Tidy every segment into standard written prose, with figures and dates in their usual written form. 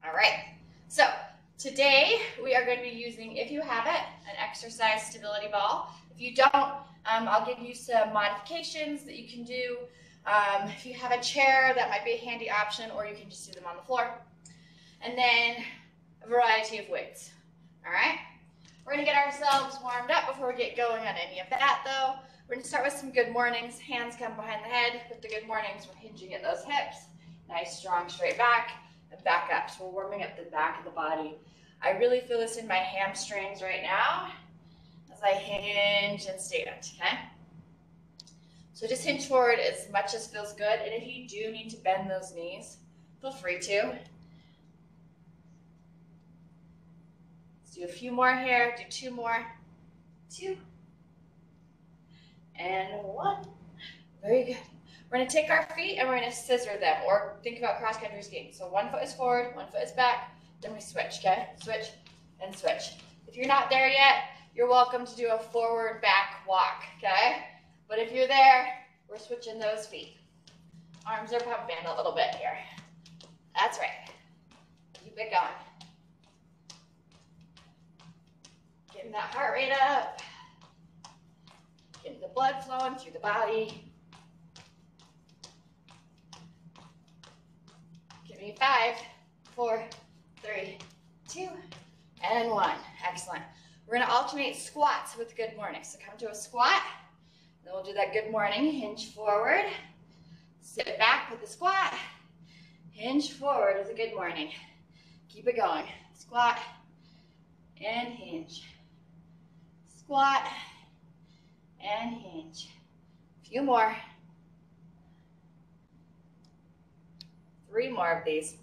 All right, so today we are going to be using, if you have it, an exercise stability ball. If you don't, I'll give you some modifications that you can do. If you have a chair, that might be a handy option, or you can just do them on the floor. And then a variety of weights. All right, we're going to get ourselves warmed up before we get going on any of that, though. We're going to start with some good mornings. Hands come behind the head. With the good mornings, we're hinging at those hips. Nice, strong, straight back. And back up. So we're warming up the back of the body. I really feel this in my hamstrings right now as I hinge and stand, okay? So just hinge forward as much as feels good. And if you do need to bend those knees, feel free to. Let's do a few more here. Do two more. 2. And 1. Very good. We're going to take our feet and we're going to scissor them, or think about cross-country skiing. So one foot is forward, one foot is back, then we switch, okay? Switch and switch. If you're not there yet, you're welcome to do a forward-back walk, okay? But if you're there, we're switching those feet. Arms are pumping a little bit here. That's right. Keep it going. Getting that heart rate up. Getting the blood flowing through the body. Give me 5, 4, 3, 2, and 1. Excellent. We're going to alternate squats with good morning. So come to a squat, then we'll do that good morning. Hinge forward, sit back with the squat, hinge forward with a good morning. Keep it going. Squat and hinge. Squat and hinge. A few more. 3 more of these.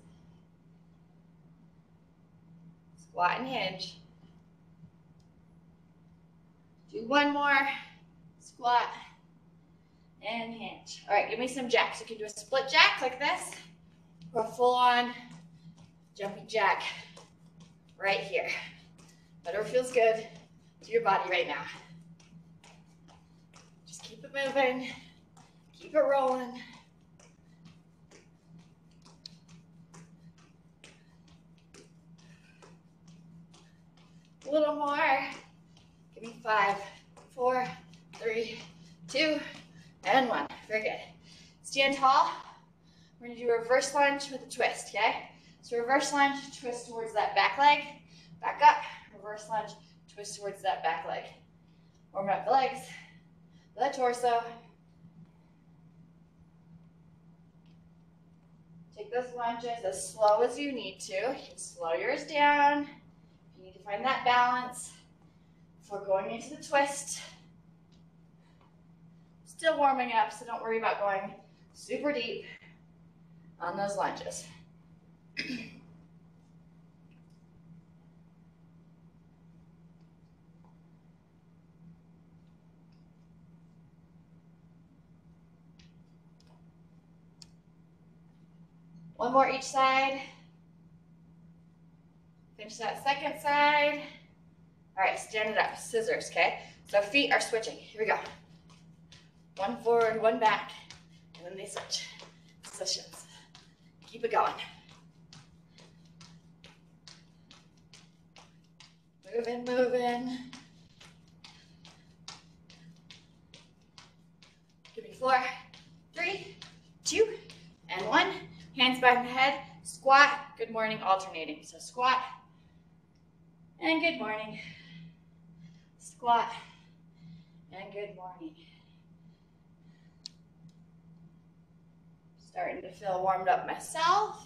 Squat and hinge. Do 1 more. Squat and hinge. All right, give me some jacks. You can do a split jack like this, or a full-on jumping jack right here. Whatever feels good to your body right now. Just keep it moving. Keep it rolling. A little more. Give me 5, 4, 3, 2, and 1. Very good. Stand tall. We're going to do a reverse lunge with a twist, okay? So reverse lunge, twist towards that back leg. Back up. Reverse lunge, twist towards that back leg. Warm up the legs, the torso. Take those lunges as slow as you need to. You can slow yours down. You need to find that balance before going into the twist. Still warming up, so don't worry about going super deep on those lunges. One more each side. Finish that second side. All right, stand it up, scissors, okay? So feet are switching. Here we go. 1 forward, 1 back, and then they switch. Positions. Keep it going. Moving, moving. Give me 4, 3, 2, and 1. Hands behind the head. Squat. Good morning, alternating. So squat and good morning. Squat and good morning. Starting to feel warmed up myself.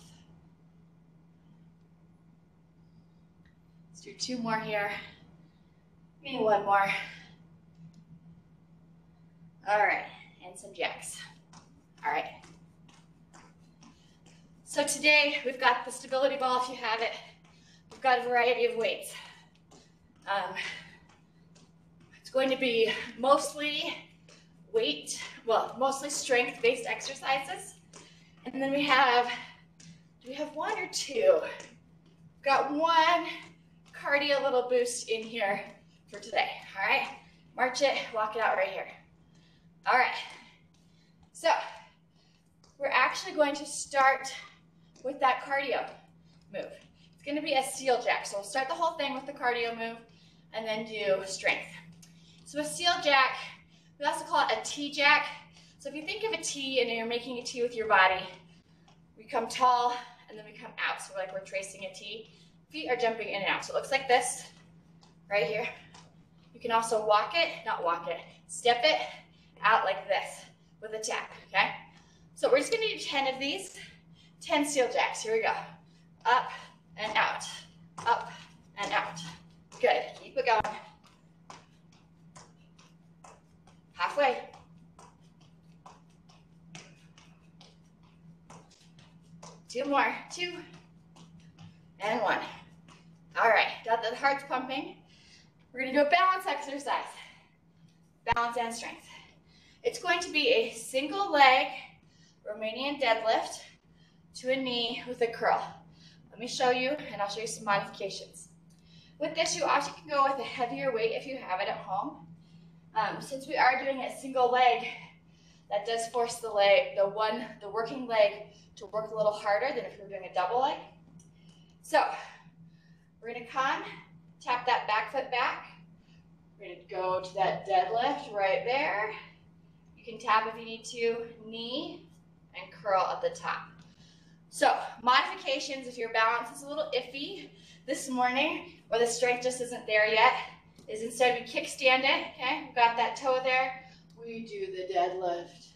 Let's do 2 more here. Maybe 1 more. All right, and some jacks. All right. So today we've got the stability ball if you have it. We've got a variety of weights. It's going to be mostly weight, well, mostly strength-based exercises. And then we have, do we have 1 or 2? We've got 1 cardio little boost in here for today, all right? March it, walk it out right here. All right, so we're actually going to start with that cardio. move. It's going to be a seal jack. So we'll start the whole thing with the cardio move and then do strength. So a seal jack, we also call it a T jack. So if you think of a T and you're making a T with your body, we come tall and then we come out. So like we're tracing a T. Feet are jumping in and out. So it looks like this right here. You can also step it out like this with a tap, okay? So we're just gonna do 10 of these, 10 seal jacks. Here we go. Up and out, up and out. Good, keep it going. Halfway. Two more, 2 and 1. All right, got the heart's pumping. We're gonna do a balance exercise. Balance and strength. It's going to be a single leg Romanian deadlift to a knee with a curl. Let me show you, and I'll show you some modifications. With this, you also can go with a heavier weight if you have it at home. Since we are doing a single leg, that does force the working leg to work a little harder than if we were doing a double leg. So, we're gonna come, tap that back foot back. We're gonna go to that deadlift right there. You can tap if you need to, knee, and curl at the top. So, modifications, if your balance is a little iffy this morning, or the strength just isn't there yet, is instead we kickstand it, okay? We've got that toe there, we do the deadlift.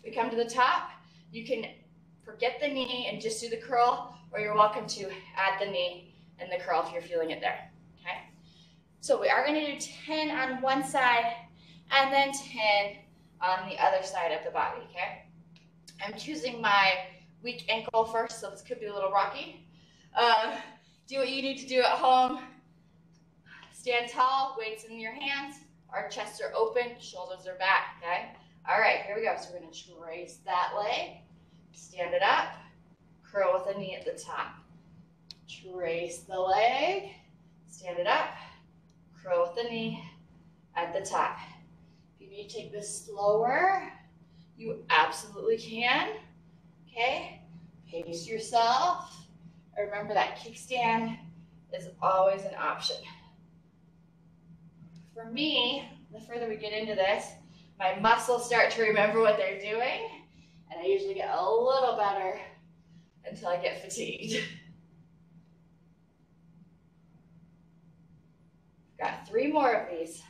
We come to the top, you can forget the knee and just do the curl, or you're welcome to add the knee and the curl if you're feeling it there, okay? So we are gonna do 10 on one side, and then 10 on the other side of the body, okay? I'm choosing my weak ankle first, so this could be a little rocky. Do what you need to do at home. Stand tall, weights in your hands. Our chests are open, shoulders are back, okay? All right, here we go. So we're gonna trace that leg, stand it up, curl with a knee at the top. Trace the leg, stand it up, curl with the knee at the top. If you need to take this slower, you absolutely can, okay? Pace yourself. Remember that kickstand is always an option. For me, the further we get into this, my muscles start to remember what they're doing, and I usually get a little better until I get fatigued. Got 3 more of these.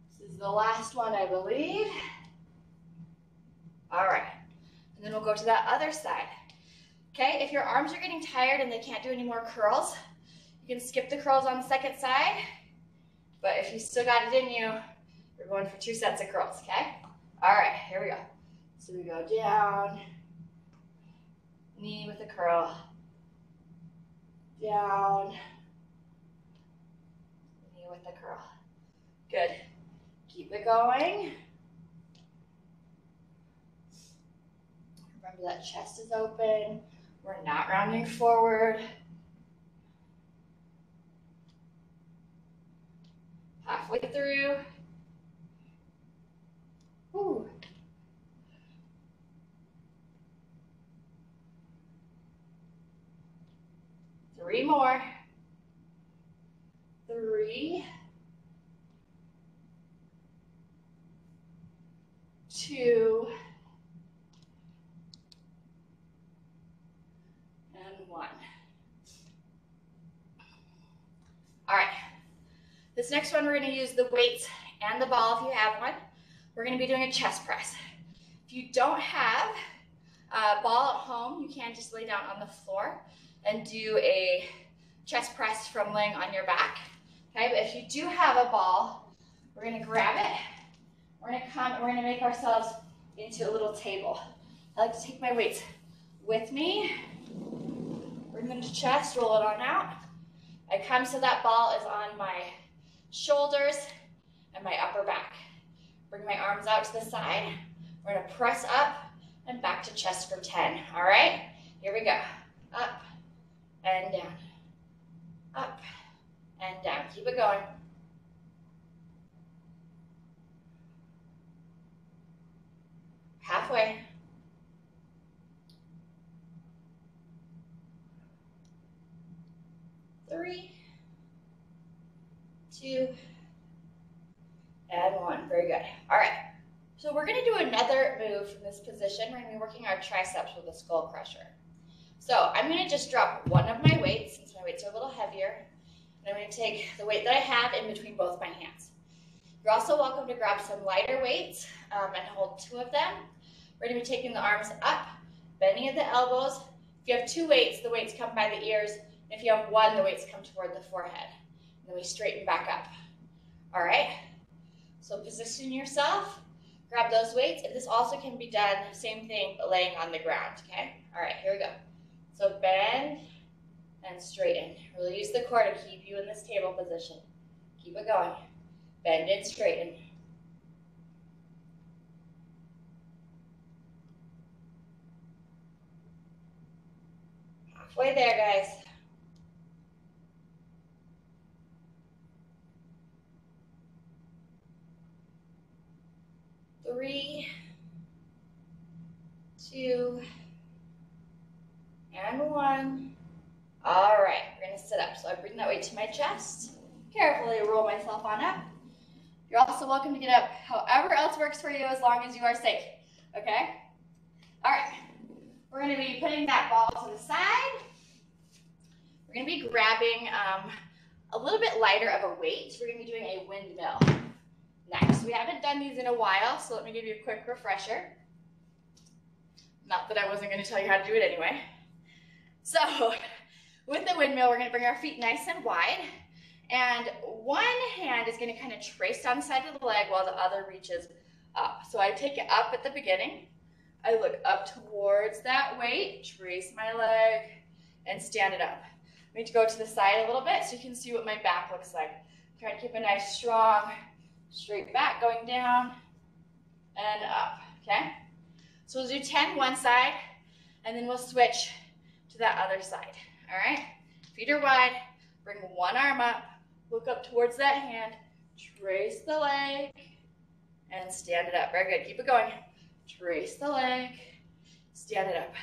This is the last one, I believe. All right, and then we'll go to that other side. Okay, if your arms are getting tired and they can't do any more curls, you can skip the curls on the second side, but if you still got it in you, we're going for 2 sets of curls, okay? All right, here we go. So we go down, knee with a curl, down, knee with a curl. Good. Keep it going. Remember that chest is open. We're not rounding forward. Halfway through. Woo. Three more. 3, 2, and 1. All right, this next one we're going to use the weights and the ball if you have one. We're going to be doing a chest press. If you don't have a ball at home, you can just lay down on the floor and do a chest press from laying on your back. Okay, but if you do have a ball, we're going to grab it. We're going to come and we're going to make ourselves into a little table. I like to take my weights with me. Bring them to chest, roll it on out. I come so that ball is on my shoulders and my upper back. Bring my arms out to the side. We're going to press up and back to chest for 10. All right, here we go. Up and down. Up and down. Keep it going. halfway. 3, 2, and 1. Very good. All right. So we're going to do another move from this position. We're going to be working our triceps with a skull crusher. So I'm going to just drop one of my weights, since my weights are a little heavier. And I'm going to take the weight that I have in between both my hands. You're also welcome to grab some lighter weights and hold 2 of them. We're going to be taking the arms up, bending at the elbows. If you have 2 weights, the weights come by the ears. And if you have 1, the weights come toward the forehead. And then we straighten back up. All right? So position yourself, grab those weights. And this also can be done, same thing, but laying on the ground, okay? All right, here we go. So bend and straighten. Really use the core to keep you in this table position. Keep it going. Bend and straighten. Halfway there, guys. Three, 2, and 1. All right, we're gonna sit up. So I bring that weight to my chest. Carefully roll myself on up. You're also welcome to get up however else works for you as long as you are safe, okay? All right, we're gonna be putting that ball to the side. We're gonna be grabbing a little bit lighter of a weight. We're gonna be doing a windmill next. We haven't done these in a while, so let me give you a quick refresher. Not that I wasn't gonna tell you how to do it anyway. So with the windmill, we're gonna bring our feet nice and wide. And one hand is going to kind of trace down the side of the leg while the other reaches up. So I take it up at the beginning. I look up towards that weight, trace my leg, and stand it up. I need to go to the side a little bit so you can see what my back looks like. Try to keep a nice, strong, straight back going down and up, okay? So we'll do 10 one side, and then we'll switch to that other side, all right? Feet are wide, bring one arm up, look up towards that hand, trace the leg, and stand it up. Very good. Keep it going. Trace the leg, stand it up.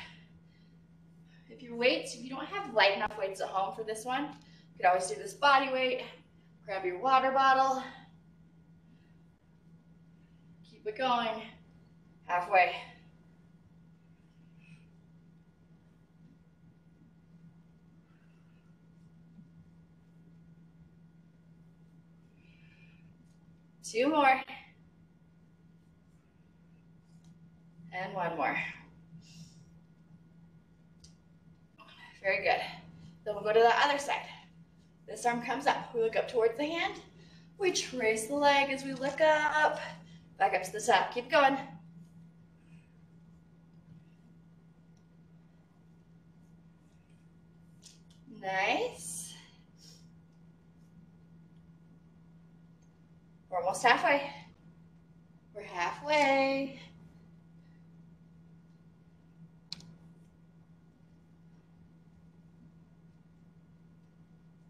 If you don't have light enough weights at home for this one, you could always do this body weight. Grab your water bottle. Keep it going. Halfway. Two more. And one more. Very good. Then we'll go to the other side. This arm comes up. We look up towards the hand. We trace the leg as we look up. Back up to the top. Keep going. Nice. We're almost halfway. We're halfway.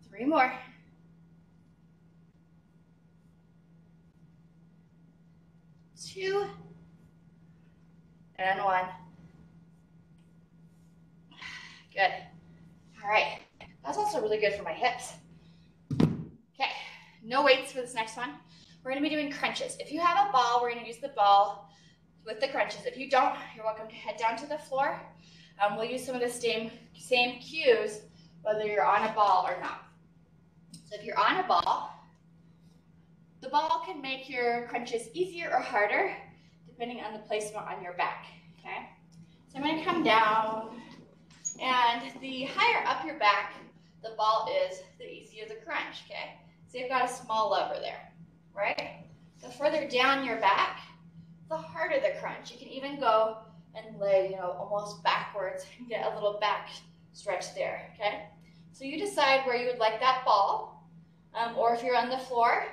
Three more. Two. And one. Good. All right. That's also really good for my hips. Okay. No weights for this next one. We're going to be doing crunches. If you have a ball, we're going to use the ball with the crunches. If you don't, you're welcome to head down to the floor. We'll use some of the same cues, whether you're on a ball or not. So if you're on a ball, the ball can make your crunches easier or harder, depending on the placement on your back, okay? So I'm going to come down, and the higher up your back the ball is, the easier the crunch, okay? So you've got a small lever there, right? The further down your back, the harder the crunch. You can even go and lay, almost backwards and get a little back stretch there, okay? So you decide where you would like that ball, or if you're on the floor,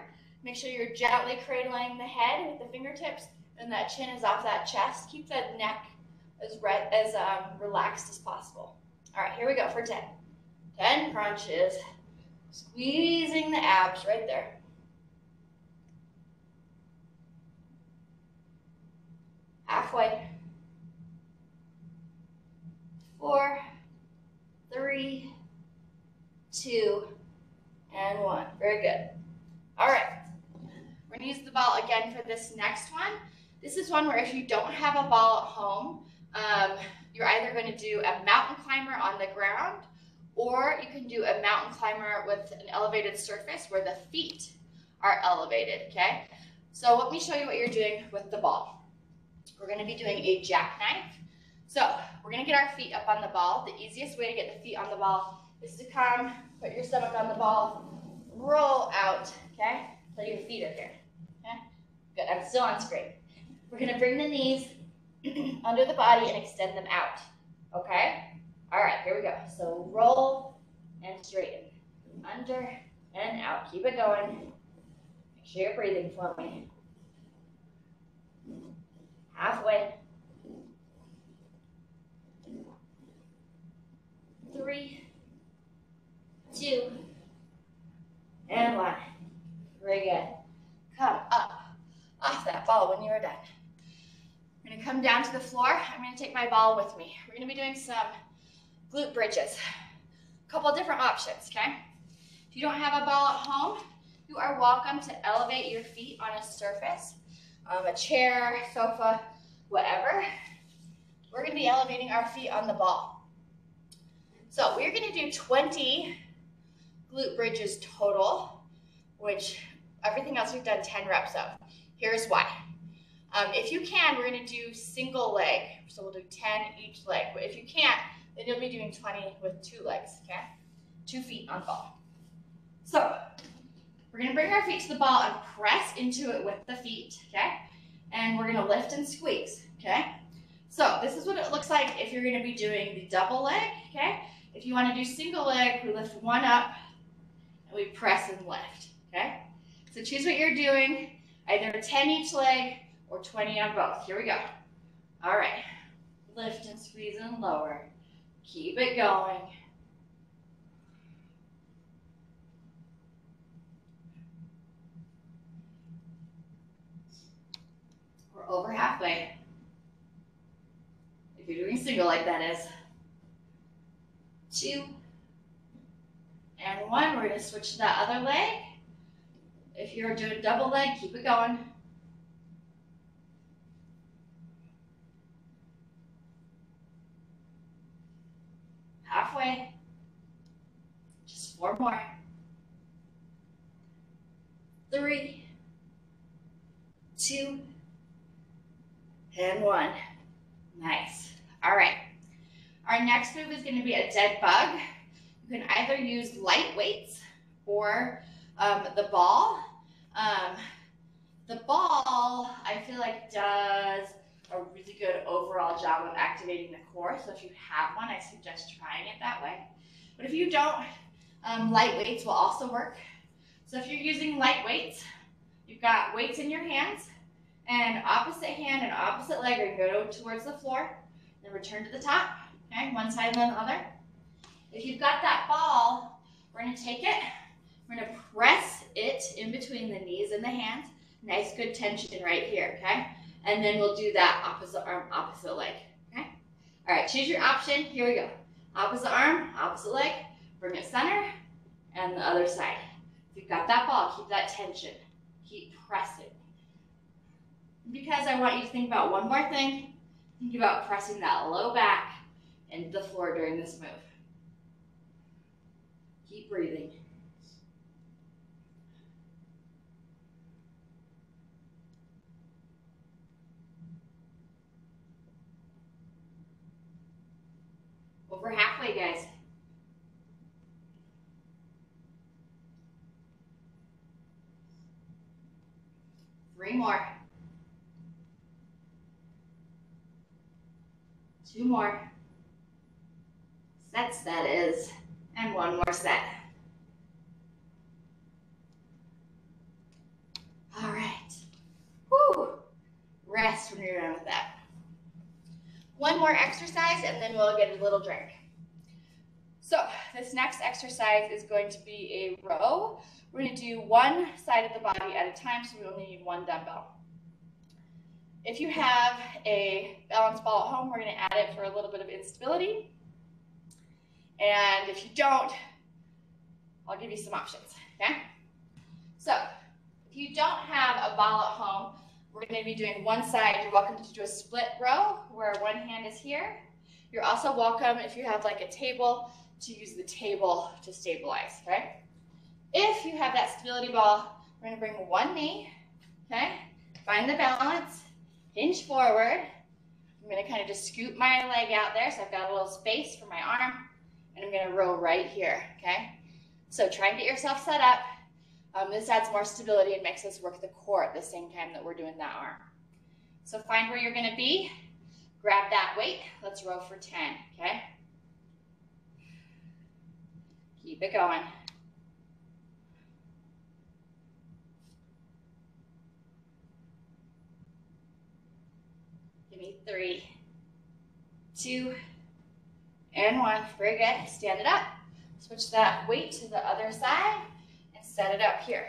make sure you're gently cradling the head with the fingertips and that chin is off that chest. Keep that neck as relaxed as possible. All right, here we go for 10. 10 crunches, squeezing the abs right there. Halfway. use the ball again for this next one. This is one where if you don't have a ball at home, you're either going to do a mountain climber on the ground, or you can do a mountain climber with an elevated surface where the feet are elevated, okay? So let me show you what you're doing with the ball. We're going to be doing a jackknife. So we're going to get our feet up on the ball. The easiest way to get the feet on the ball is to come, put your stomach on the ball, roll out, okay? So your feet are here, okay? Good, I'm still on screen. We're going to bring the knees under the body and extend them out, okay? All right, here we go. So roll and straighten, under and out. Keep it going. Make sure you're breathing for me. Halfway. 3, 2, and 1. Very good. Come up off that ball when you are done. I'm going to come down to the floor. I'm going to take my ball with me. We're going to be doing some glute bridges. A couple different options, okay? If you don't have a ball at home, you are welcome to elevate your feet on a surface, a chair, sofa, whatever. We're going to be elevating our feet on the ball. So we're going to do 20 glute bridges total, which everything else we've done 10 reps of. Here's why. If you can, we're going to do single leg. So we'll do 10 each leg. But if you can't, then you'll be doing 20 with 2 legs, okay? 2 feet on ball. So we're going to bring our feet to the ball and press into it with the feet, okay? And we're going to lift and squeeze, okay? So this is what it looks like if you're going to be doing the double leg, okay? If you want to do single leg, we lift one up and we press and lift, okay? So choose what you're doing, either 10 each leg or 20 on both. Here we go. All right. Lift and squeeze and lower. Keep it going. We're over halfway. If you're doing single like that is. 2 and 1. We're going to switch to that other leg. If you're doing double leg, keep it going. Halfway. Just 4 more. 3, 2, and 1. Nice. All right. Our next move is going to be a dead bug. You can either use light weights or the ball. The ball, I feel like, does a really good overall job of activating the core. So if you have one, I suggest trying it that way. But if you don't, light weights will also work. So if you're using light weights, you've got weights in your hands, and opposite hand and opposite leg are going to go towards the floor, then return to the top. Okay, one side and then the other. If you've got that ball, we're going to take it, we're going to press it in between the knees and the hands. Nice, good tension right here, okay? And then we'll do that opposite arm, opposite leg, okay? All right, choose your option. Here we go. Opposite arm, opposite leg, bring it center, and the other side. If you've got that ball, keep that tension. Keep pressing. Because I want you to think about one more thing, think about pressing that low back into the floor during this move. Keep breathing. Over halfway, guys. Three more. 2 more. Sets, that is. And 1 more set. All right. Woo. Rest when you're done with that. 1 more exercise and then we'll get a little drink. So this next exercise is going to be a row. We're going to do one side of the body at a time, so we only need 1 dumbbell. If you have a balance ball at home, we're going to add it for a little bit of instability. And if you don't, I'll give you some options, okay? So if you don't have a ball at home, we're going to be doing one side. You're welcome to do a split row where one hand is here. You're also welcome, if you have like a table, to use the table to stabilize, okay? If you have that stability ball, we're going to bring one knee, okay? Find the balance, hinge forward. I'm going to kind of just scoot my leg out there so I've got a little space for my arm, and I'm going to row right here, okay? So try and get yourself set up. This adds more stability and makes us work the core at the same time that we're doing that arm. So find where you're going to be, grab that weight, let's row for 10, okay? Keep it going. Give me 3, 2, and 1. Very good. Stand it up. Switch that weight to the other side and set it up here.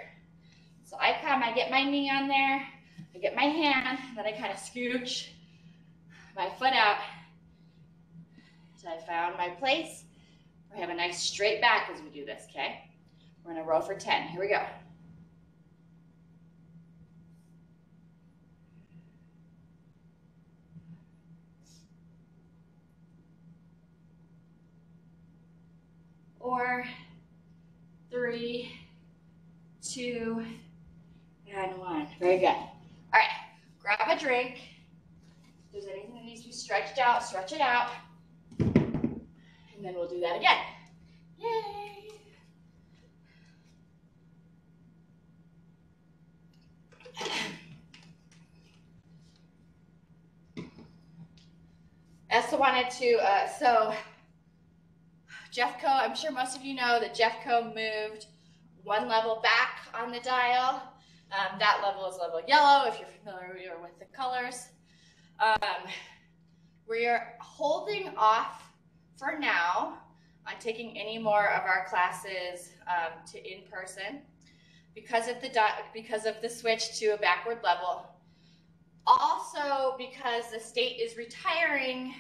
So I come, I get my knee on there, I get my hand, then I kind of scooch my foot out until I found my place. We have a nice straight back as we do this, okay? We're gonna row for 10. Here we go. Four, 3, 2, and 1. Very good. All right, grab a drink. If there's anything that needs to be stretched out, stretch it out. And then we'll do that again. Yay! Also wanted to, Jeffco, I'm sure most of you know that Jeffco moved one level back on the dial. That level is level yellow, if you're familiar with the colors. We are holding off for now on taking any more of our classes to in-person because of the switch to a backward level. Also because the state is retiring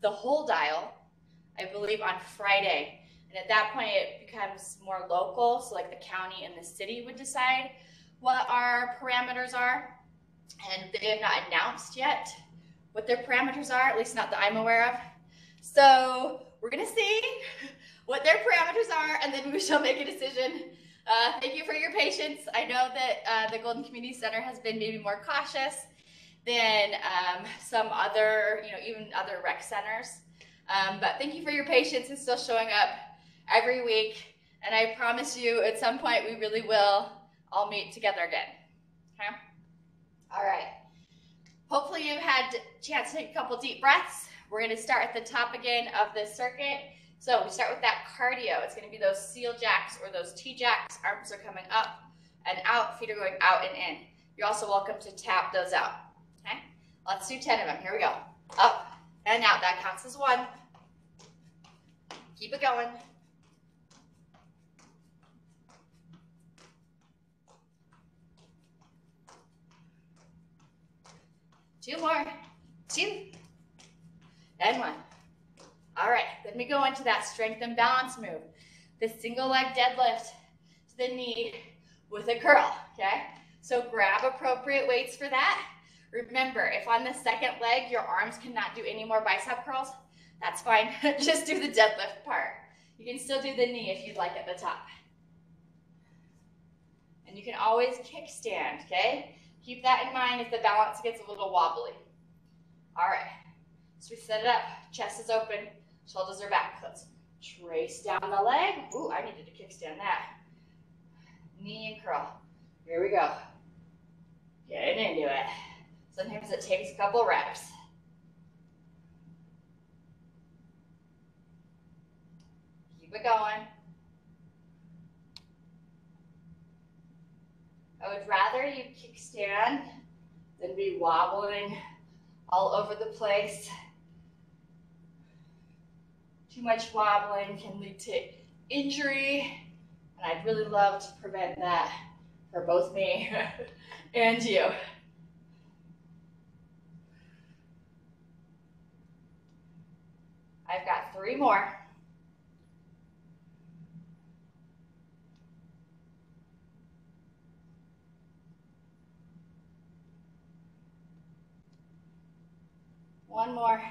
the whole dial, I believe on Friday. And at that point it becomes more local, so like the county and the city would decide what our parameters are. And they have not announced yet what their parameters are, at least not that I'm aware of. So we're gonna see what their parameters are, and then we shall make a decision. Thank you for your patience. I know that the Golden Community Center has been maybe more cautious than some other, even other rec centers. But thank you for your patience and still showing up every week. And I promise you at some point we really will all meet together again. Okay? All right. Hopefully you've had a chance to take a couple deep breaths. We're going to start at the top again of the circuit. So we start with that cardio. It's going to be those seal jacks or those T-jacks. Arms are coming up and out. Feet are going out and in. You're also welcome to tap those out. Okay? Let's do 10 of them. Here we go. Up and out. That counts as 1. Keep it going. Two more. 2 and 1. All right, then we go into that strength and balance move. The single leg deadlift to the knee with a curl, okay? So grab appropriate weights for that. Remember, if on the second leg your arms cannot do any more bicep curls, that's fine. Just do the deadlift part. You can still do the knee if you'd like at the top. And you can always kickstand, okay? Keep that in mind if the balance gets a little wobbly. All right, so we set it up. Chest is open, shoulders are back. Let's trace down the leg. Ooh, I needed to kickstand that. Knee and curl. Here we go. Getting into it. Sometimes it takes a couple reps. Keep it going. I would rather you kickstand than be wobbling all over the place. Too much wobbling can lead to injury, and I'd really love to prevent that for both me and you. I've got 3 more. One more.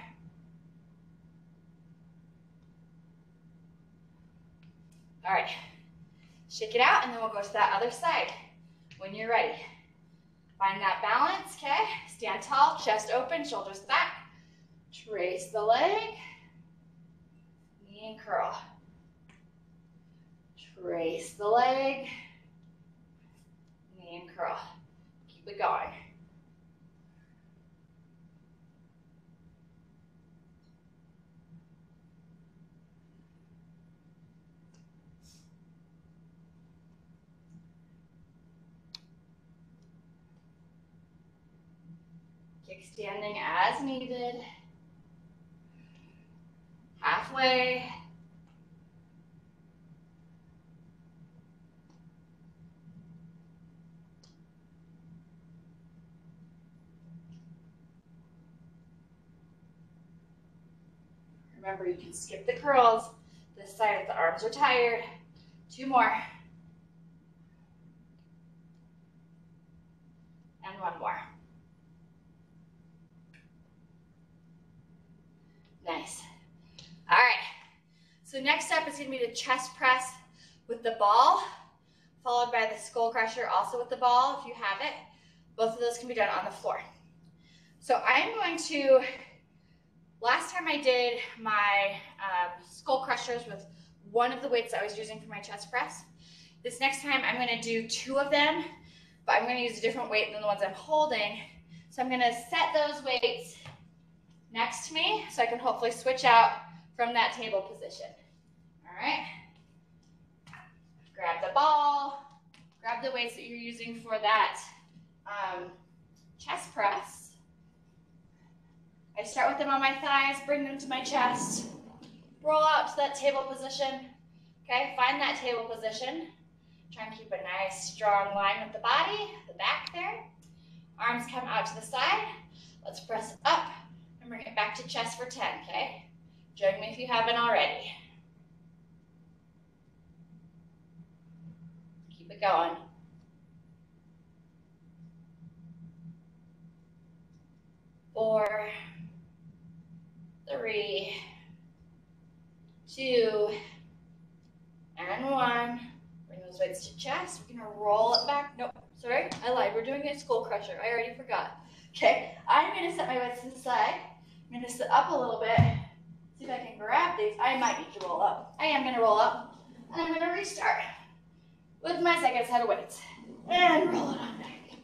All right, shake it out, and then we'll go to that other side when you're ready. Find that balance, okay? Stand tall, chest open, shoulders back. Trace the leg, knee and curl. Trace the leg, knee and curl. Keep it going. Kickstanding as needed. Halfway. Remember, you can skip the curls this side if the arms are tired. 2 more. And 1 more. Nice. All right. So next up is going to be the chest press with the ball, followed by the skull crusher also with the ball if you have it. Both of those can be done on the floor. So I'm going to, last time I did my skull crushers with one of the weights I was using for my chest press. This next time I'm going to do 2 of them, but I'm going to use a different weight than the ones I'm holding. So I'm going to set those weights next to me so I can hopefully switch out from that table position. All right. Grab the ball, grab the weights that you're using for that chest press. I start with them on my thighs, bring them to my chest, roll out to that table position. Okay, find that table position. Try and keep a nice strong line with the body, the back there. Arms come out to the side. Let's press up and bring it back to chest for 10, okay? Join me if you haven't already. Keep it going. 4, 3, 2, and 1. Bring those weights to chest. We're gonna roll it back. Nope, sorry, I lied. We're doing a skull crusher. I already forgot. Okay, I'm gonna set my weights to the side. I'm gonna sit up a little bit. See if I can grab these. I might need to roll up. I am gonna roll up, and I'm gonna restart with my second set of weights. And roll it on back.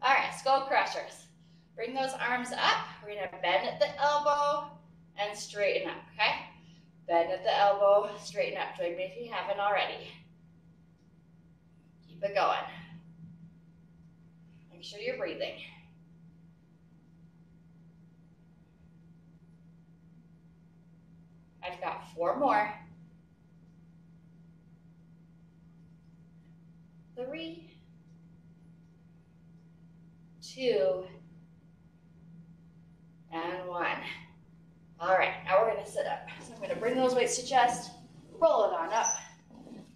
All right, skull crushers. Bring those arms up. We're gonna bend at the elbow and straighten up, okay? Bend at the elbow, straighten up. Join me if you haven't already. Keep it going. Make sure you're breathing. I've got 4 more. 3, 2, and 1. All right, now we're gonna sit up. So I'm gonna bring those weights to chest, roll it on up,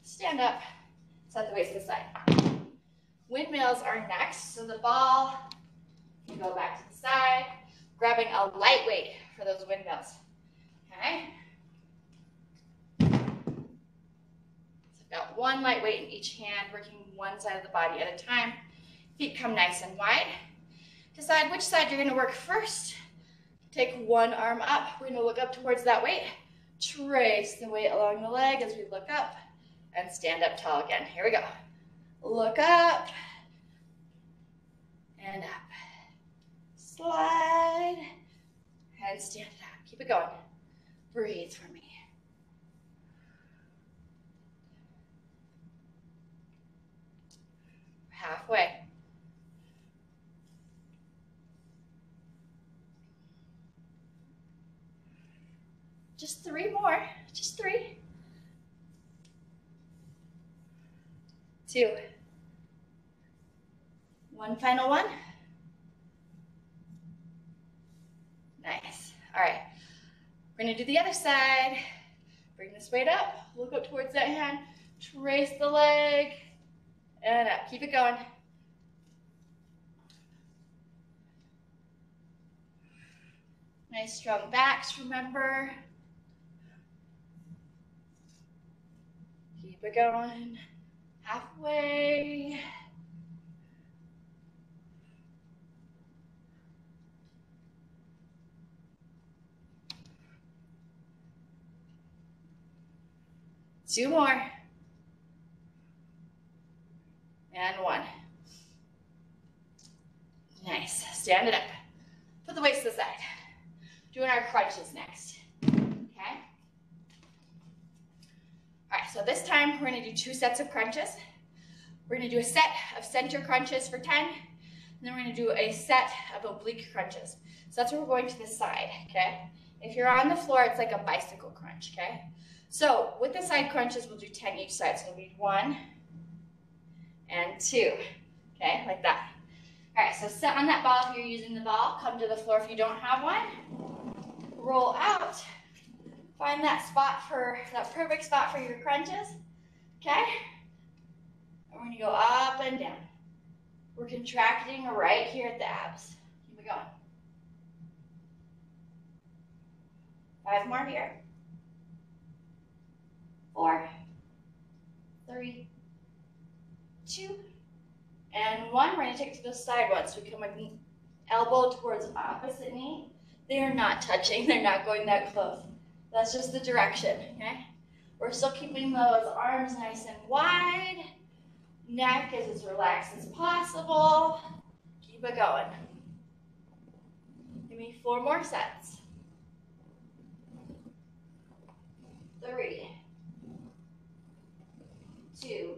stand up, set the weights to the side. Windmills are next, so the ball can go back to the side, grabbing a light weight for those windmills, okay? Got 1 light weight in each hand, working one side of the body at a time. Feet come nice and wide. Decide which side you're going to work first. Take 1 arm up. We're going to look up towards that weight. Trace the weight along the leg as we look up and stand up tall again. Here we go. Look up and up. Slide and stand it up. Keep it going. Breathe for me. Halfway. Just 3 more. Just 3. 2. 1 final one. Nice. All right. We're going to do the other side. Bring this weight up. Look up towards that hand. Trace the leg. And up. Keep it going. Nice strong backs, remember. Keep it going. Halfway. Two more. And one. Nice. Stand it up. Put the weights to the side. Doing our crunches next. Okay? All right, so this time we're going to do 2 sets of crunches. We're going to do a set of center crunches for 10, and then we're going to do a set of oblique crunches. So that's where we're going to the side, okay? If you're on the floor, it's like a bicycle crunch, okay? So with the side crunches, we'll do 10 each side. So we'll do 1 and 2, okay, like that. All right, so sit on that ball if you're using the ball. Come to the floor if you don't have one. Roll out. Find that spot that perfect spot for your crunches, okay? And we're gonna go up and down. We're contracting right here at the abs. Keep it going. 5 more here. 4, 3, 2, and 1. We're going to take to the side ones. So we come with elbow towards opposite knee. They are not touching. They're not going that close. That's just the direction, okay? We're still keeping those arms nice and wide. Neck is as relaxed as possible. Keep it going. Give me 4 more sets. 3, 2,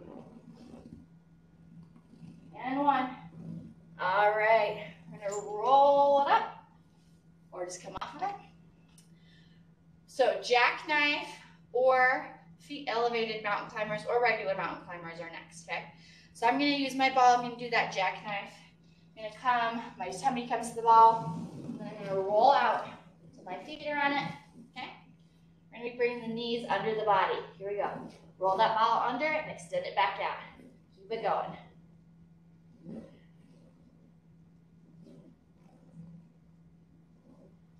and 1. All right, we're gonna roll it up or just come off of it. So jackknife or feet elevated mountain climbers or regular mountain climbers are next, okay? So I'm gonna use my ball, I'm gonna do that jackknife. I'm gonna come, my tummy comes to the ball, and I'm gonna roll out so my feet are on it, okay? We're gonna be bringing the knees under the body. Here we go. Roll that ball under it and extend it back out. Keep it going.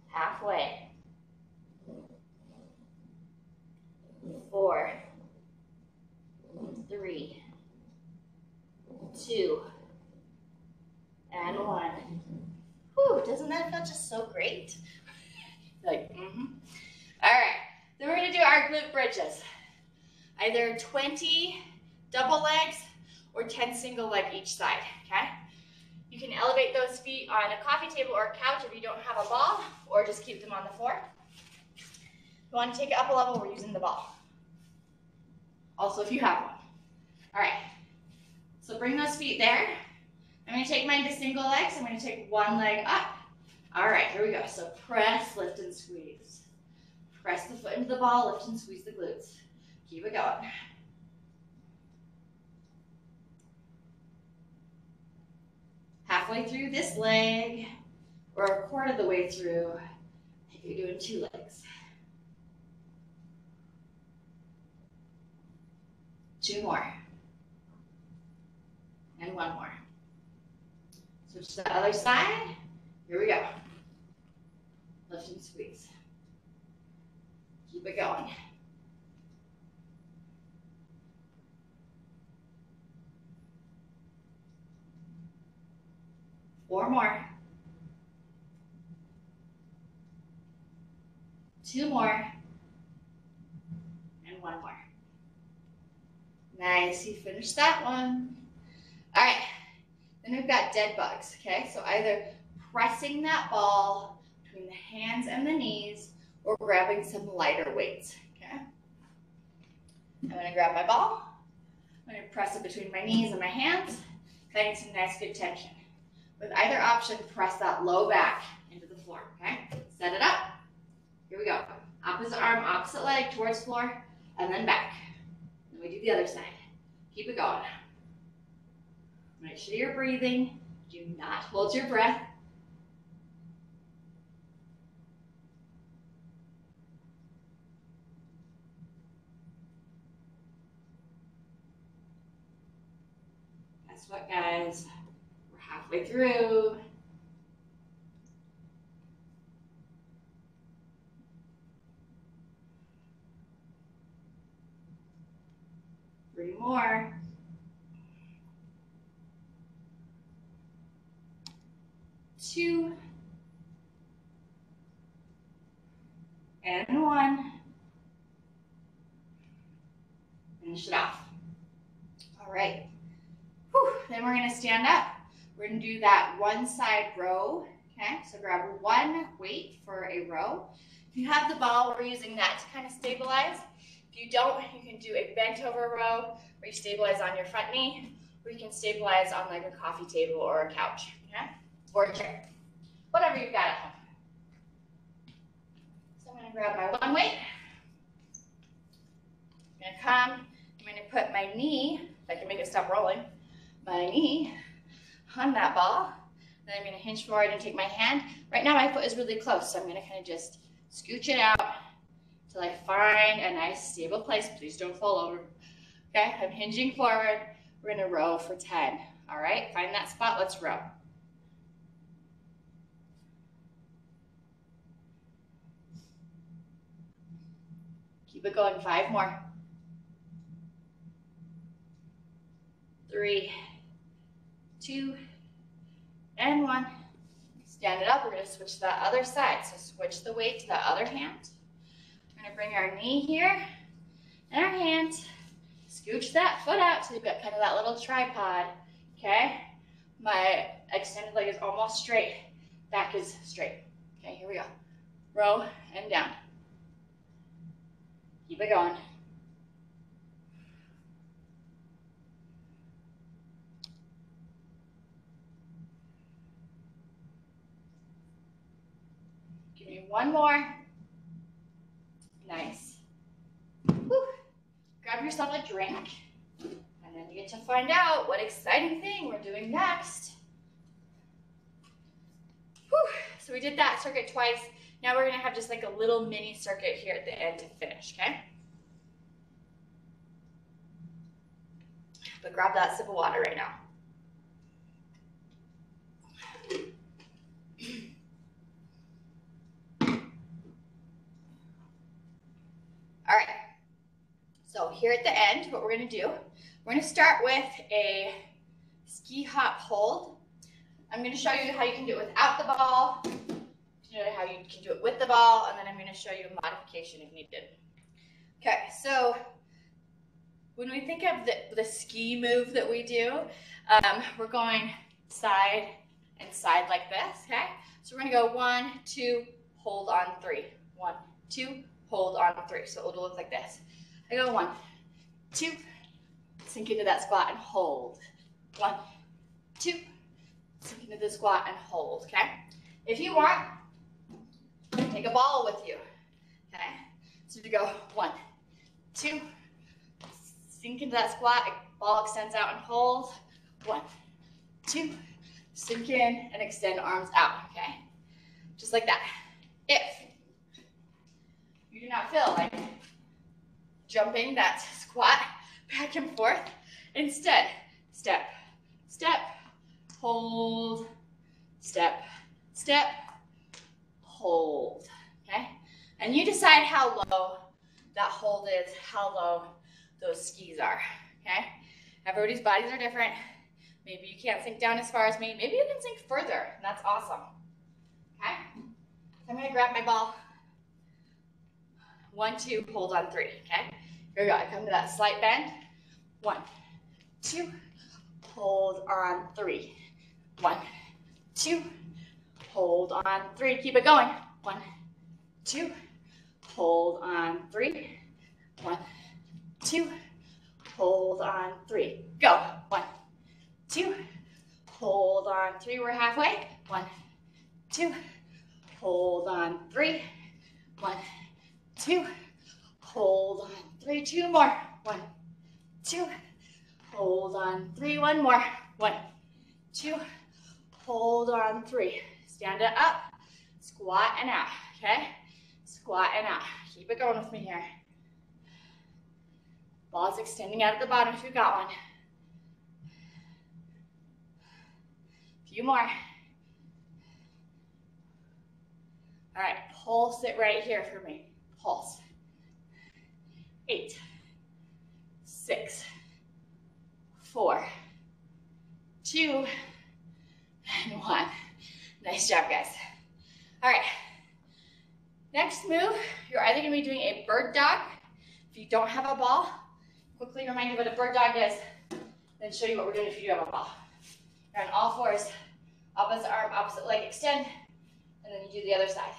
Halfway. 4, 3, 2, and 1. Whew, doesn't that feel just so great? Like, All right, then we're gonna do our glute bridges. Either 20 double legs or 10 single leg each side, okay? You can elevate those feet on a coffee table or a couch if you don't have a ball, or just keep them on the floor. If you want to take it up a level, we're using the ball. Also, if you have one. All right, so bring those feet there. I'm gonna take mine to single legs. I'm gonna take one leg up. All right, here we go. So press, lift, and squeeze. Press the foot into the ball, lift and squeeze the glutes. Keep it going. Halfway through this leg, or a quarter of the way through, if you're doing 2 legs. 2 more. And 1 more. Switch to the other side. Here we go. Lift and squeeze. Keep it going. Four more. 2 more. And 1 more. Nice, you finished that one. All right, then we've got dead bugs, okay? So either pressing that ball between the hands and the knees or grabbing some lighter weights, okay? I'm gonna grab my ball. I'm gonna press it between my knees and my hands, getting some nice good tension. With either option, press that low back into the floor, okay? Set it up. Here we go. Opposite arm, opposite leg towards floor, and then back. Then we do the other side. Keep it going. Make sure you're breathing. Do not hold your breath. Guess what, guys? We're halfway through. more. 2 and 1. Finish it off. All right. Whew. Then we're going to stand up. We're going to do that one side row. Okay, so grab one weight for a row. If you have the ball, we're using that to kind of stabilize. If you don't, you can do a bent over row where you stabilize on your front knee, or you can stabilize on like a coffee table or a couch, okay? Or a chair, whatever you've got at home. So I'm going to grab my one weight. I'm going to come, I'm going to put my knee, if I can make it stop rolling, my knee on that ball. Then I'm going to hinge forward and take my hand. Right now my foot is really close, so I'm going to kind of just scooch it out until I find a nice stable place. Please don't fall over. Okay, I'm hinging forward. We're going to row for 10. All right, find that spot. Let's row. Keep it going. 5 more. 3, 2, and 1. Stand it up. We're going to switch to that other side. So switch the weight to the other hand. We're going to bring our knee here and our hand. Scooch that foot out so you've got kind of that little tripod. Okay? My extended leg is almost straight. Back is straight. Okay, here we go. Row and down. Keep it going. Give me one more. Nice. Whew. Grab yourself a drink, and then you get to find out what exciting thing we're doing next. Whew. So we did that circuit twice. Now we're going to have just like a little mini circuit here at the end to finish, okay? But grab that sip of water right now. All right, so here at the end, what we're going to do, we're going to start with a ski hop hold. I'm going to show you how you can do it without the ball, how you can do it with the ball, and then I'm going to show you a modification if needed. Okay, so when we think of the ski move that we do, we're going side and side like this, okay? So we're going to go 1, 2, hold on 3. 1, 2, hold on 3. So it'll look like this. I go 1, 2, sink into that squat and hold. 1, 2, sink into the squat and hold, okay? If you want, take a ball with you, okay? So you go 1, 2, sink into that squat, ball extends out and hold. 1, 2, sink in and extend arms out, okay? Just like that. If you do not feel like jumping that squat back and forth, instead, step, step, hold, step, step, hold, okay? And you decide how low that hold is, how low those skis are, okay? Everybody's bodies are different. Maybe you can't sink down as far as me. Maybe you can sink further, and that's awesome, okay? So I'm gonna grab my ball. 1, 2, hold on 3, okay? Here we go, I come to that slight bend. 1, 2, hold on 3. 1, 2, hold on 3. Keep it going. 1, 2, hold on 3. 1, 2, hold on 3. Go. 1, 2, hold on 3. We're halfway. 1, 2, hold on 3. 1, 2, hold on 3. 2 more. 1, 2, hold on 3. 1 more. 1, 2, hold on 3. Stand it up, squat and out, okay? Squat and out. Keep it going with me here. Ball's extending out at the bottom if you got one. A few more. All right, pulse it right here for me. Pulse. 8, 6, 4, 2, and 1. Nice job, guys. All right. Next move, you're either going to be doing a bird dog. If you don't have a ball, quickly remind you what a bird dog is, then show you what we're doing if you do have a ball. You're on all fours, opposite arm, opposite leg, extend, and then you do the other side.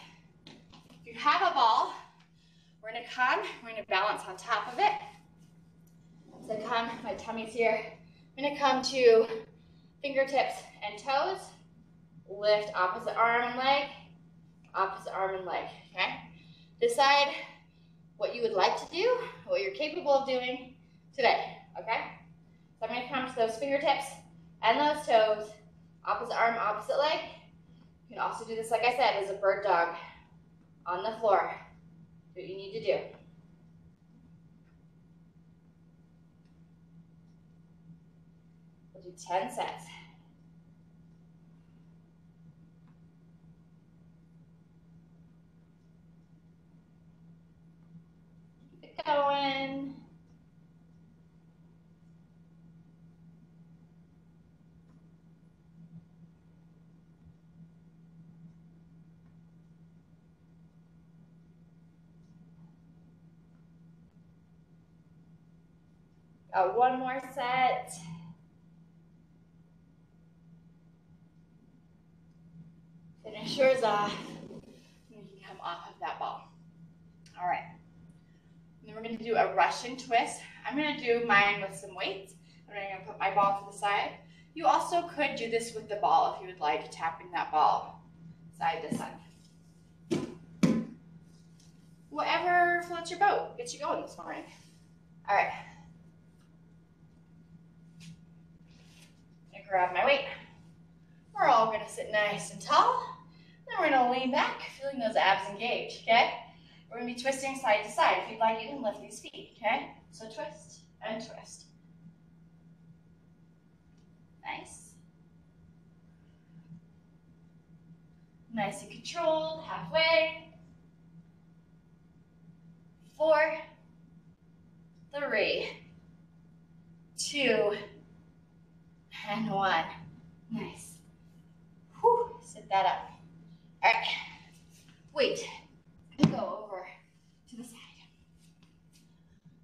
If you have a ball, we're going to balance on top of it. So come, my tummy's here. I'm going to come to fingertips and toes, lift opposite arm and leg, okay? Decide what you would like to do, what you're capable of doing today, okay? So I'm going to come to those fingertips and those toes, opposite arm, opposite leg. You can also do this, like I said, as a bird dog on the floor. Do what you need to do. We'll do 10 sets. Keep it going. Got one more set. Finish yours off. And you can come off of that ball. All right. And then we're going to do a Russian twist. I'm going to do mine with some weights. I'm going to put my ball to the side. You also could do this with the ball if you would like, tapping that ball side to side. Whatever floats your boat, gets you going this morning. All right. I'm going to grab my weight. We're all going to sit nice and tall. Then we're going to lean back, feeling those abs engaged, okay? We're going to be twisting side to side. If you'd like, you can lift these feet, okay? So twist and twist. Nice. Nice and controlled, halfway. 4, 3, 2, and 1. Nice. Whew, sit that up. All right. Wait. Go over to the side.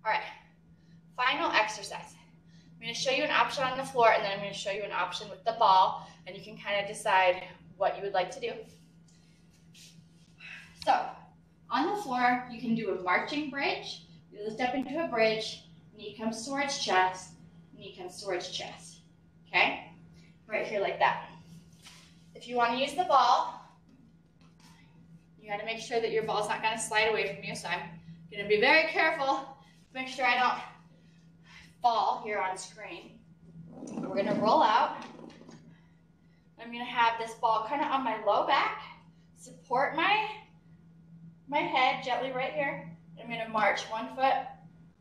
All right. Final exercise. I'm going to show you an option on the floor, and then I'm going to show you an option with the ball, and you can kind of decide what you would like to do. So, on the floor, you can do a marching bridge. You lift up into a bridge, knee comes towards chest, knee comes towards chest. Okay? Right here like that. If you want to use the ball, you got to make sure that your ball's not going to slide away from you, so I'm going to be very careful to make sure I don't fall here on screen. We're going to roll out. I'm going to have this ball kind of on my low back, support my head gently right here. I'm going to march one foot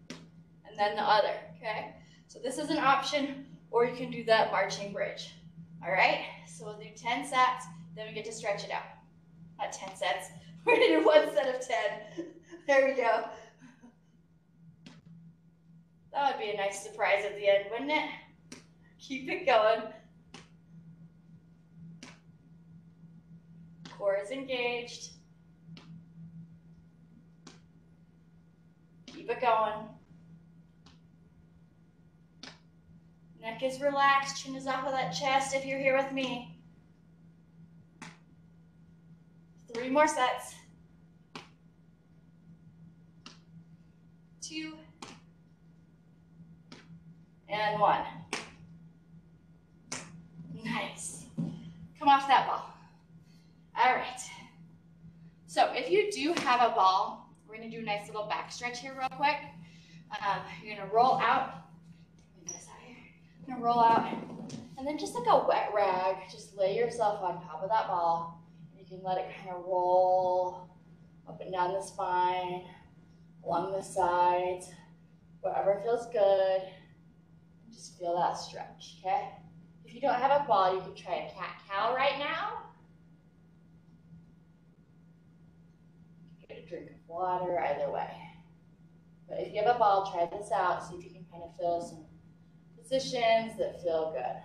and then the other, okay? So this is an option, or you can do that marching bridge. All right, so we'll do 10 sets, then we get to stretch it out. Not 10 sets, we're gonna do 1 set of 10. There we go. That would be a nice surprise at the end, wouldn't it? Keep it going. Core is engaged. Keep it going. Neck is relaxed, chin is off of that chest if you're here with me. 3 more sets. 2 and 1. Nice. Come off that ball. All right. So if you do have a ball, we're going to do a nice little back stretch here real quick. You're going to roll out. You're going to roll out, and then just like a wet rag, just lay yourself on top of that ball. You can let it kind of roll up and down the spine, along the sides, wherever feels good. Just feel that stretch, okay? If you don't have a ball, you can try a cat-cow right now. Get a drink of water, either way. But if you have a ball, try this out, see if you can kind of feel some positions that feel good.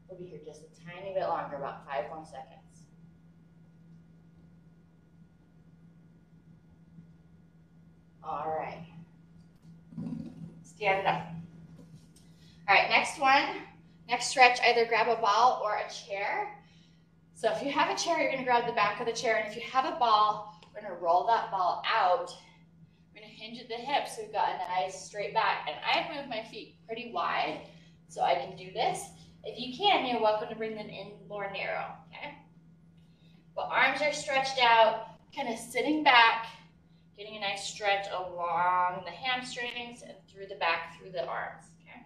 We'll be here just a tiny bit longer, about 5 more seconds. All right. Stand up. All right, next one. Next stretch, either grab a ball or a chair. So if you have a chair, you're gonna grab the back of the chair, and if you have a ball, we're gonna roll that ball out. We're gonna hinge at the hips so we've got a nice straight back. And I've moved my feet pretty wide so I can do this. If you can, you're welcome to bring them in more narrow, okay? But arms are stretched out, kind of sitting back, getting a nice stretch along the hamstrings and through the back, through the arms, okay?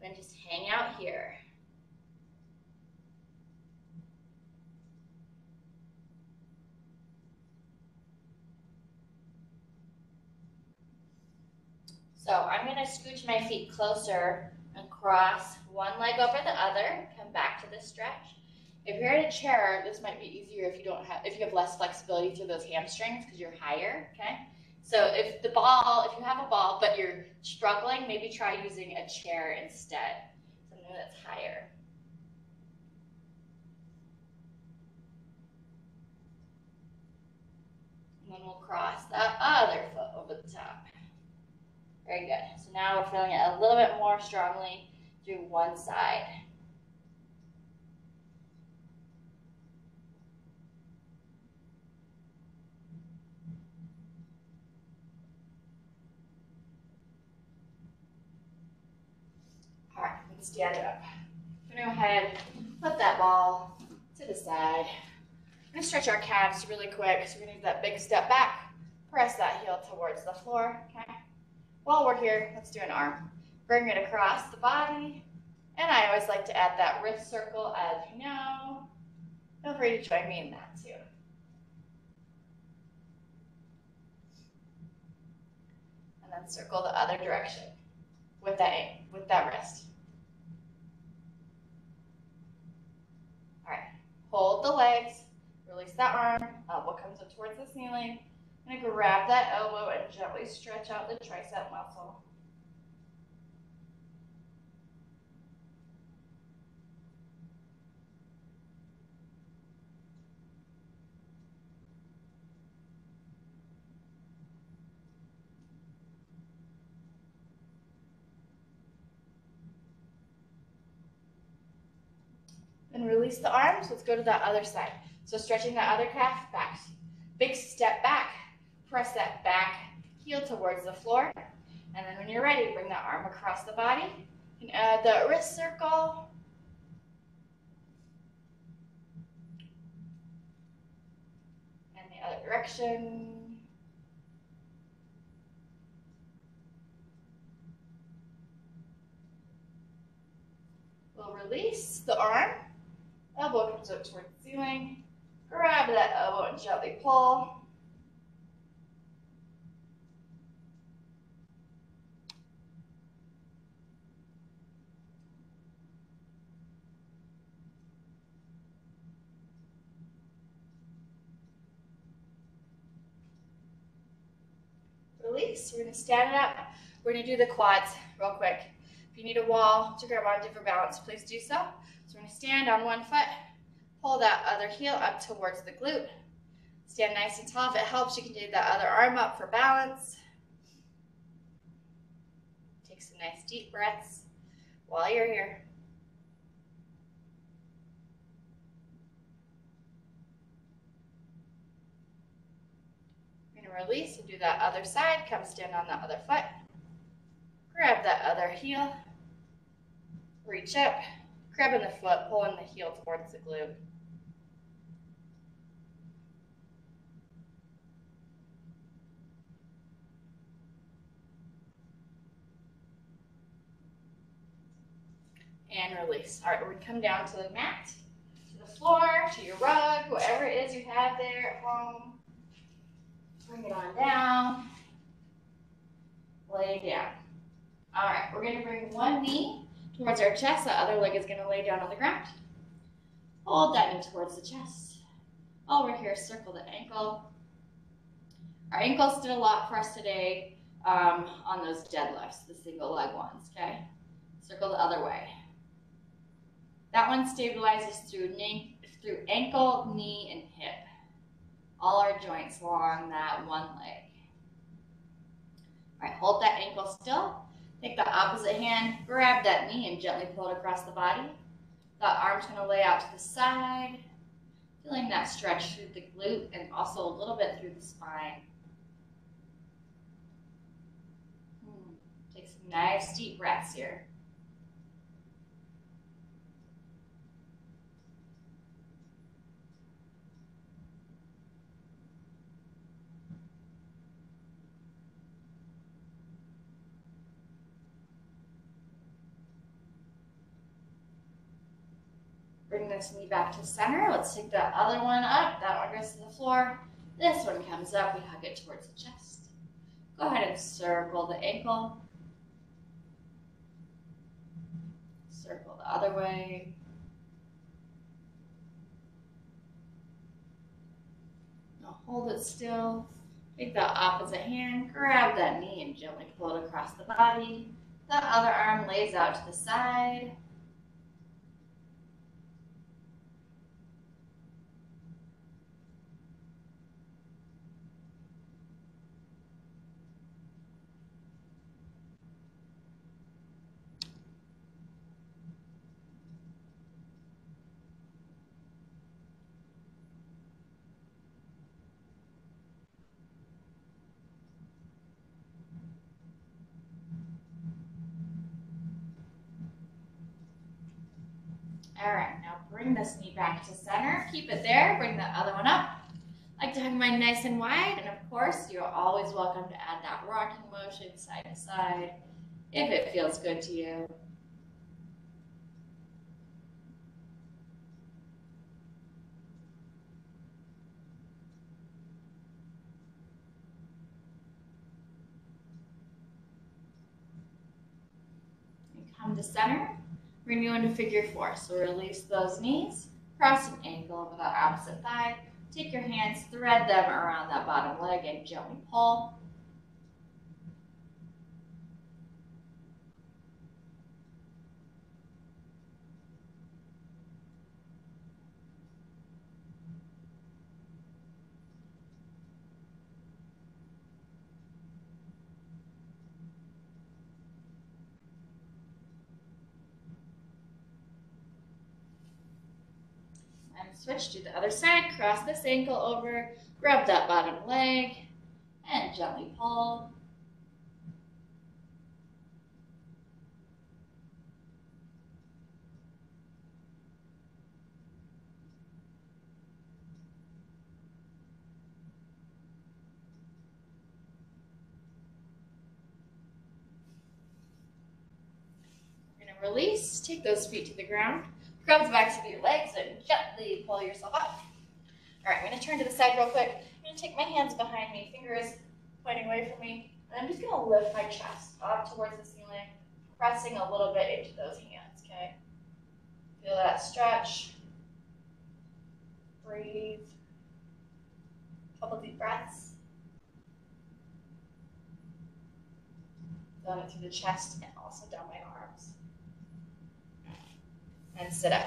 Then just hang out here. So I'm gonna scooch my feet closer and cross one leg over the other, come back to this stretch. If you're in a chair, this might be easier if you have less flexibility through those hamstrings because you're higher, okay? So if you have a ball but you're struggling, maybe try using a chair instead, something that's higher. And then we'll cross the other foot over the top. Very good. So now we're feeling it a little bit more strongly through one side. All right, we can stand up. I'm gonna go ahead, put that ball to the side. I'm gonna stretch our calves really quick. So we're gonna do that big step back, press that heel towards the floor, okay? While we're here, let's do an arm. Bring it across the body. And I always like to add that wrist circle, as you know. Feel free to join me in that too. And then circle the other direction with that wrist. All right, hold the legs, release that arm, elbow comes up towards the ceiling. I'm gonna grab that elbow and gently stretch out the tricep muscle. And release the arms. Let's go to that other side. So stretching that other calf back. Big step back. Press that back heel towards the floor. And then when you're ready, bring that arm across the body. You can add the wrist circle. And the other direction. We'll release the arm. Elbow comes up towards the ceiling. Grab that elbow and gently pull. Release. We're going to stand it up. We're going to do the quads real quick. If you need a wall to grab onto for balance, please do so. So we're going to stand on one foot, pull that other heel up towards the glute. Stand nice and tall. If it helps, you can do that other arm up for balance. Take some nice deep breaths while you're here. We're going to release and do that other side. Come stand on that other foot. Grab that other heel. Reach up. Grabbing the foot, pulling the heel towards the glute. And release. All right, we're going to come down to the mat, to the floor, to your rug, whatever it is you have there at home. Bring it on down. Lay down. All right, we're going to bring one knee towards our chest. The other leg is going to lay down on the ground. Hold that knee towards the chest. Over here, circle the ankle. Our ankles did a lot for us today. on those deadlifts, the single leg ones, okay? Circle the other way. That one stabilizes through ankle, knee, and hip. All our joints along that one leg. All right, hold that ankle still. Take the opposite hand, grab that knee, and gently pull it across the body. The arm's gonna lay out to the side, feeling that stretch through the glute and also a little bit through the spine. Take some nice deep breaths here. Bring this knee back to center. Let's take the other one up. That one goes to the floor. This one comes up. We hug it towards the chest. Go ahead and circle the ankle. Circle the other way. Now hold it still. Take the opposite hand. Grab that knee and gently pull it across the body. The other arm lays out to the side. All right, now bring this knee back to center. Keep it there. Bring the other one up. I like to have mine nice and wide. And of course, you're always welcome to add that rocking motion side to side if it feels good to you. And come to center. We're going to go into figure four. So release those knees, cross an ankle over the opposite thigh. Take your hands, thread them around that bottom leg and gently pull. And switch to the other side, cross this ankle over, grab that bottom leg, and gently pull. We're going to release, take those feet to the ground, grab the backs of your legs, and gently pull yourself up. All right, I'm going to turn to the side real quick. I'm going to take my hands behind me, fingers pointing away from me, and I'm just going to lift my chest up towards the ceiling, pressing a little bit into those hands, okay? Feel that stretch. Breathe. Couple deep breaths. Down into the chest and also down my arms. And sit up.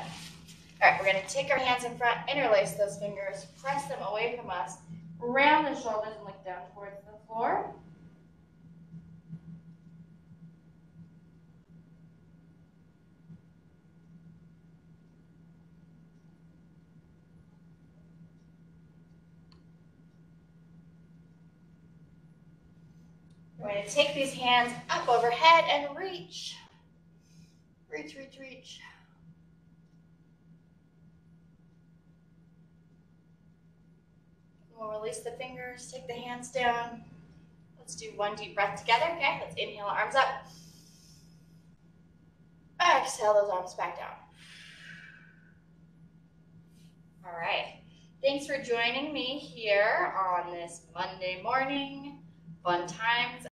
All right, we're going to take our hands in front, interlace those fingers, press them away from us, round the shoulders and look down towards the floor. We're going to take these hands up overhead and reach. Reach, reach, reach. We'll release the fingers, take the hands down. Let's do one deep breath together, okay? Let's inhale, arms up. Exhale those arms back down. All right. Thanks for joining me here on this Monday morning. Fun times.